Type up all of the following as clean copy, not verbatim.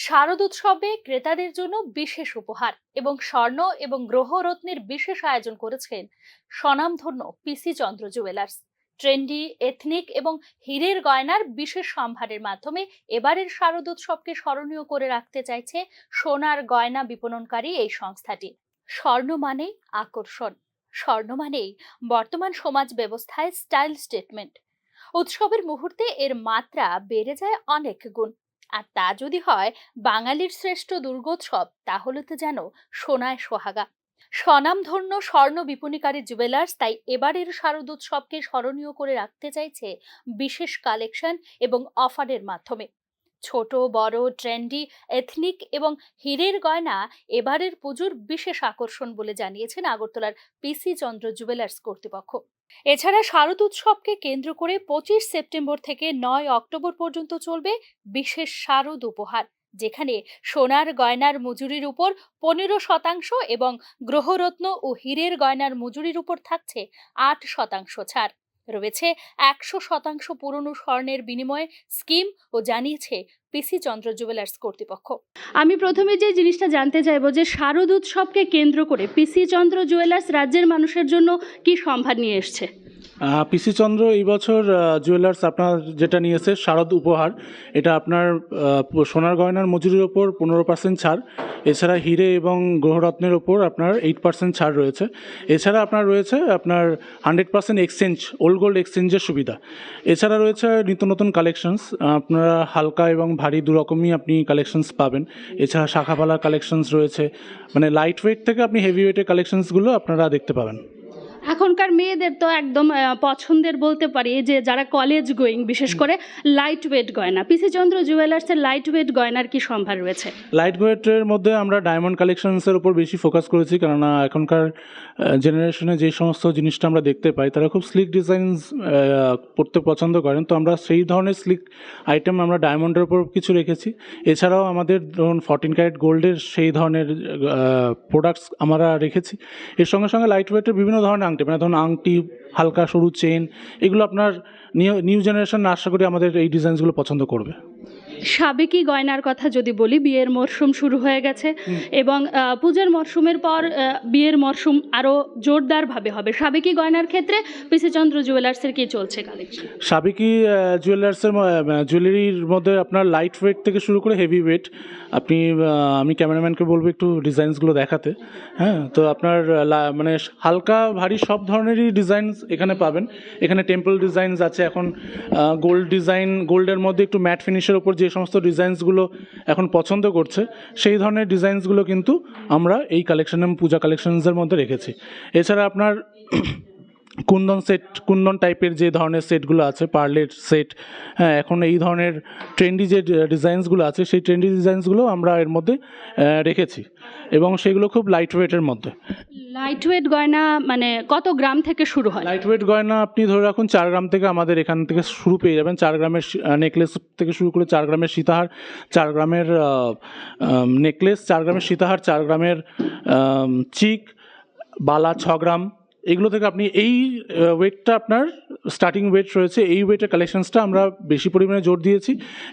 শারদোৎসবে ক্রেতাদের জন্য বিশেষ উপহার এবং স্বর্ণ এবং গ্রহরত্নের বিশেষ আয়োজন করেছেন স্বনামধন্য পিসি চন্দ্র জুয়েলার্স। ট্রেন্ডি, এথনিক এবং হীরের গয়নার বিশেষ সম্ভারের মাধ্যমে এবারের শারদোৎসবকে স্মরণীয় করে রাখতে চাইছে সোনার গয়না বিপণনকারী এই সংস্থাটি। স্বর্ণ মানেই আকর্ষণ, স্বর্ণ মানেই বর্তমান সমাজ ব্যবস্থায় স্টাইল স্টেটমেন্ট। উৎসবের মুহূর্তে এর মাত্রা বেড়ে যায় অনেক গুণ। আর তা যদি হয় বাঙালির শ্রেষ্ঠ দুর্গোৎসব, তাহলে তো যেন সোনায় সোহাগা। স্বনামধন্য স্বর্ণ বিপণিকারী জুয়েলার্স তাই এবারের শারদোৎসবকে স্মরণীয় করে রাখতে চাইছে বিশেষ কালেকশন এবং অফারের মাধ্যমে। ছোট বড়, ট্রেন্ডি, এথনিক এবং হীরের গয়না এবারের পুজোর বিশেষ আকর্ষণ বলে জানিয়েছেন আগরতলার পিসি চন্দ্র জুয়েলার্স কর্তৃপক্ষ। এছাড়া শারদ উৎসবকে কেন্দ্র করে 25 সেপ্টেম্বর থেকে 9 অক্টোবর পর্যন্ত চলবে বিশেষ শারদ উপহার, যেখানে সোনার গয়নার মজুরির উপর 15% এবং গ্রহরত্ন ও হীরের গয়নার মজুরির উপর থাকছে 8% ছাড়। রয়েছে 100% পুরনো স্বর্ণের বিনিময়ে স্কিম ও জানিয়েছে পিসি চন্দ্র জুয়েলার্স কর্তৃপক্ষ। আমি প্রথমে যে জিনিসটা জানতে চাইবো যে শারদ উৎসবকে কেন্দ্র করে পিসি চন্দ্র জুয়েলার্স রাজ্যের মানুষের জন্য কি সম্ভার নিয়ে এসছে? পিসি চন্দ্র এই বছর জুয়েলার্স আপনার যেটা নিয়েছে শারদ উপহার, এটা আপনার সোনার গয়নার মজুরির ওপর 15% ছাড়। এছাড়া হিরে এবং গ্রহরত্নের ওপর আপনার 8% ছাড় রয়েছে। এছাড়া আপনার রয়েছে আপনার 100% এক্সচেঞ্জ, ওল্ড গোল্ড এক্সচেঞ্জের সুবিধা। এছাড়া রয়েছে নিত্য নতুন কালেকশনস, আপনারা হালকা এবং ভারী দুরকমই আপনি কালেকশনস পাবেন। এছাড়া শাখাপালার কালেকশনস রয়েছে, মানে লাইট ওয়েট থেকে আপনি হেভি ওয়েটের কালেকশনসগুলো আপনারা দেখতে পাবেন। এখনকার মেয়েদের তো একদম পছন্দের বলতে পারি, যে যারা কলেজ গোয়িং, বিশেষ করে লাইট ওয়েট গয়না, পিসি চন্দ্র জুয়েলার্সের লাইট ওয়েট গয়নার কি সম্ভার রয়েছে? লাইট ওয়েটের মধ্যে আমরা ডায়মন্ড কালেকশনসের উপর বেশি ফোকাস করেছি, কেননা এখনকার জেনারেশনে যে সমস্ত জিনিসটা আমরা দেখতে পাই তারা খুব স্লিক ডিজাইনস পড়তে পছন্দ করেন, তো আমরা সেই ধরনের স্লিক আইটেম আমরা ডায়মন্ডের উপর কিছু রেখেছি। এছাড়াও আমাদের ধরুন 14 ক্যারেট গোল্ডের সেই ধরনের প্রোডাক্টস আমরা রেখেছি। এর সঙ্গে সঙ্গে লাইট ওয়েটের বিভিন্ন ধরনের আংটি, মানে ধরুন আংটি, হালকা সরু চেন, এগুলো আপনার নিউ জেনারেশন আশা করি আমাদের এই ডিজাইনসগুলো পছন্দ করবে। সাবেকি গয়নার কথা যদি বলি, বিয়ের মরশুম শুরু হয়ে গেছে এবং পূজার মরশুমের পর বিয়ের মরশুম আরও জোরদারভাবে হবে। সাবেকি গয়নার ক্ষেত্রে পিসি চন্দ্র জুয়েলার্সের কি চলছে কালেকশন? সাবেকি জুয়েলার্সের জুয়েলারির মধ্যে আপনার লাইট ওয়েট থেকে শুরু করে হেভি ওয়েট, আপনি আমি ক্যামেরাম্যানকে বলবো একটু ডিজাইনসগুলো দেখাতে। হ্যাঁ, তো আপনার মানে হালকা ভারী সব ধরনেরই ডিজাইনস এখানে পাবেন। এখানে টেম্পল ডিজাইনস আছে, এখন গোল্ড ডিজাইন, গোল্ডের মধ্যে একটু ম্যাট ফিনিশের ওপর যে সমস্ত ডিজাইনসগুলো এখন পছন্দ করছে, সেই ধরনের ডিজাইনসগুলো কিন্তু আমরা এই কালেকশন, পূজা কালেকশনসের মধ্যে রেখেছি। এছাড়া আপনার কুন্দন সেট, কুন্দন টাইপের যে ধরনের সেটগুলো আছে, পার্লের সেট, হ্যাঁ, এখন এই ধরনের ট্রেন্ডি যে ডিজাইনসগুলো আছে, সেই ট্রেন্ডি ডিজাইনসগুলো আমরা এর মধ্যে রেখেছি এবং সেগুলো খুব লাইট ওয়েটের মধ্যে। লাইট ওয়েট গয়না মানে কত গ্রাম থেকে শুরু হয়? লাইট ওয়েট গয়না আপনি ধরে রাখুন 4 গ্রাম থেকে আমাদের এখান থেকে শুরু পেয়ে যাবেন। 4 গ্রামের নেকলেস থেকে শুরু করে 4 গ্রামের সীতাহার, 4 গ্রামের নেকলেস, 4 গ্রামের সীতাহার, 4 গ্রামের চিক, বালা 6 গ্রাম, এগুলো থেকে আপনি এই ওয়েটটা আপনার স্টার্টিং ওয়েট রয়েছে। এই ওয়েটের কালেকশনসটা আমরা বেশি পরিমাণে জোর দিয়েছি।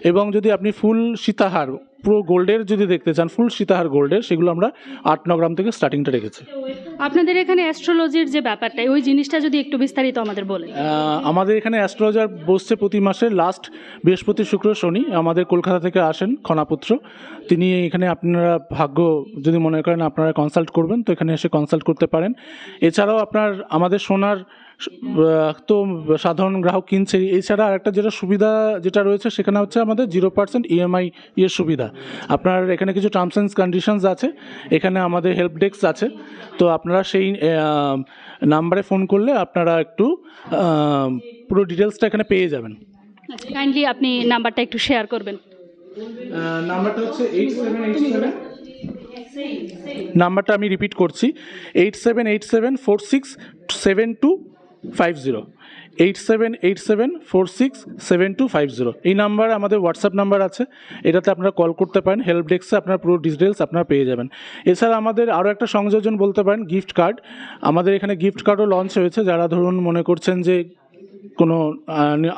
এবং যদি আপনি ফুল সীতাহার পুরো গোল্ডের যদি দেখতে চান, ফুল সীতাহার গোল্ডের, সেগুলো আমরা 8-9 গ্রাম থেকে স্টার্টিংটা রেখেছি। আপনাদের এখানে অ্যাস্ট্রোলজির যে ব্যাপারটা, ওই জিনিসটা যদি একটু বিস্তারিত আমাদের বলেন। আমাদের এখানে অ্যাস্ট্রোলজার বসছে প্রতি মাসের লাস্ট বৃহস্পতি, শুক্র, শনি। আমাদের কলকাতা থেকে আসেন খনাপুত্র, তিনি এখানে আপনারা ভাগ্য যদি মনে করেন আপনারা কনসাল্ট করবেন, তো এখানে এসে কনসাল্ট করতে পারেন। এছাড়াও আপনার আমাদের সোনার তো সাধারণ গ্রাহক কিনছে, এছাড়া আরেকটা যেটা সুবিধা যেটা রয়েছে সেখানে হচ্ছে আমাদের 0% EMI এর সুবিধা। আপনার এখানে কিছু টার্মস অ্যান্ড কন্ডিশনস আছে, এখানে আমাদের হেল্প ডেস্ক আছে, তো আপনারা সেই নাম্বারে ফোন করলে আপনারা একটু পুরো ডিটেলসটা এখানে পেয়ে যাবেন। কাইন্ডলি আপনি নাম্বারটা একটু শেয়ার করবেন। নাম্বারটা হচ্ছে 8787, নাম্বারটা আমি রিপিট করছি, 8787467250, 8787467250। এই নাম্বার আমাদের হোয়াটসঅ্যাপ নাম্বার আছে, এটাতে আপনারা কল করতে পারেন। হেল্প ডেস্কে আপনার পুরো ডিটেলস আপনারা পেয়ে যাবেন। এছাড়া আমাদের আরও একটা সংযোজন বলতে পারেন, গিফট কার্ড। আমাদের এখানে গিফট কার্ডও লঞ্চ হয়েছে। যারা ধরুন মনে করছেন যে কোনো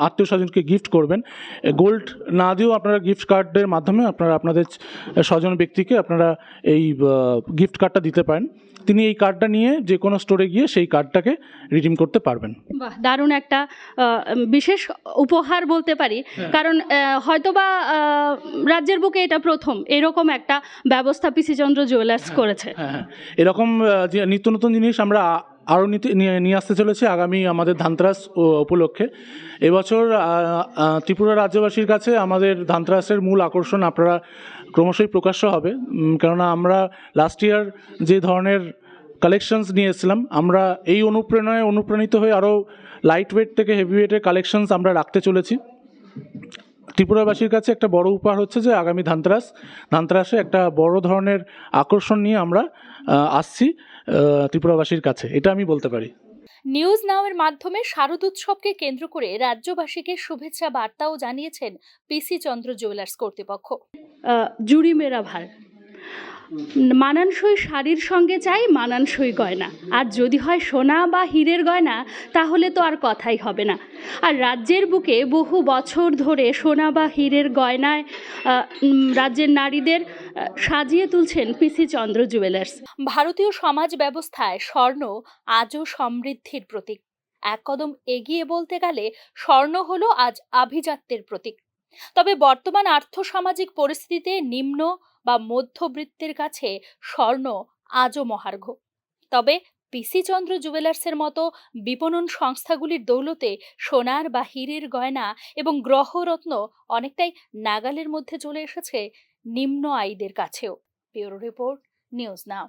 আত্মীয় স্বজনকে গিফট করবেন, গোল্ড না দিয়েও আপনারা গিফট কার্ডের মাধ্যমে আপনারা আপনাদের স্বজন ব্যক্তিকে আপনারা এই গিফট কার্ডটা দিতে পারেন। তিনি এই কার্ডটা নিয়ে যে কোনো স্টোরে গিয়ে সেই কার্ডটাকে রিডিম করতে পারবেন। বাহ, দারুণ একটা বিশেষ উপহার বলতে পারি, কারণ হয়তোবা রাজ্যের বুকে এটা প্রথম এরকম একটা ব্যবস্থা পিসি চন্দ্র জুয়েলার্স করেছে। হ্যাঁ, এরকম যে নিত্য নতুন জিনিস আমরা আরও নিয়ে আসতে চলেছি আগামী আমাদের ধানতেরাস উপলক্ষে। এবছর ত্রিপুরা রাজ্যবাসীর কাছে আমাদের ধানতেরাসের মূল আকর্ষণ আপনারা ক্রমশই প্রকাশ্য হবে, কেননা আমরা লাস্ট ইয়ার যে ধরনের কালেকশনস নিয়ে এসেছিলাম, আমরা এই অনুপ্রেরণায় অনুপ্রাণিত হয়ে আরও লাইট ওয়েট থেকে হেভি ওয়েটের কালেকশনস আমরা রাখতে চলেছি। ত্রিপুরাবাসীর কাছে একটা বড় উপহার হচ্ছে যে আগামী ধানতেরাসে একটা বড় ধরনের আকর্ষণ নিয়ে আমরা আসছি ত্রিপুরাবাসীর কাছে, এটা আমি বলতে পারি। নিউজ নাওয়ের মাধ্যমে শারদোৎসবকে কেন্দ্র করে রাজ্যবাসীকে শুভেচ্ছা বার্তাও জানিয়েছেন পিসি চন্দ্র জুয়েলার্স কর্তৃপক্ষ। জুড়ি মেরা ভার, মানানসই শাড়ির সঙ্গে চাই মানানসই গয়না, আর যদি হয় সোনা বা হীরের গয়না তাহলে তো আর কথাই হবে না। আর রাজ্যের বুকে বহু বছর ধরে সোনা বা হীরের গয়নায় রাজ্যের নারীদের সাজিয়ে তুলছেন পিসি চন্দ্র জুয়েলার্স। ভারতীয় সমাজ ব্যবস্থায় স্বর্ণ আজও সমৃদ্ধির প্রতীক। এক কদম এগিয়ে বলতে গেলে স্বর্ণ হলো আজ আভিজাত্যের প্রতীক। তবে বর্তমান আর্থসামাজিক পরিস্থিতিতে নিম্ন বা মধ্যবিত্তের কাছে স্বর্ণ আজও মহার্ঘ। তবে পিসি চন্দ্র জুয়েলার্সের মতো বিপণন সংস্থাগুলির দৌলতে সোনার বা হীরের গয়না এবং গ্রহরত্ন অনেকটাই নাগালের মধ্যে চলে এসেছে নিম্ন আয়ীদের কাছেও। Bureau report, news now.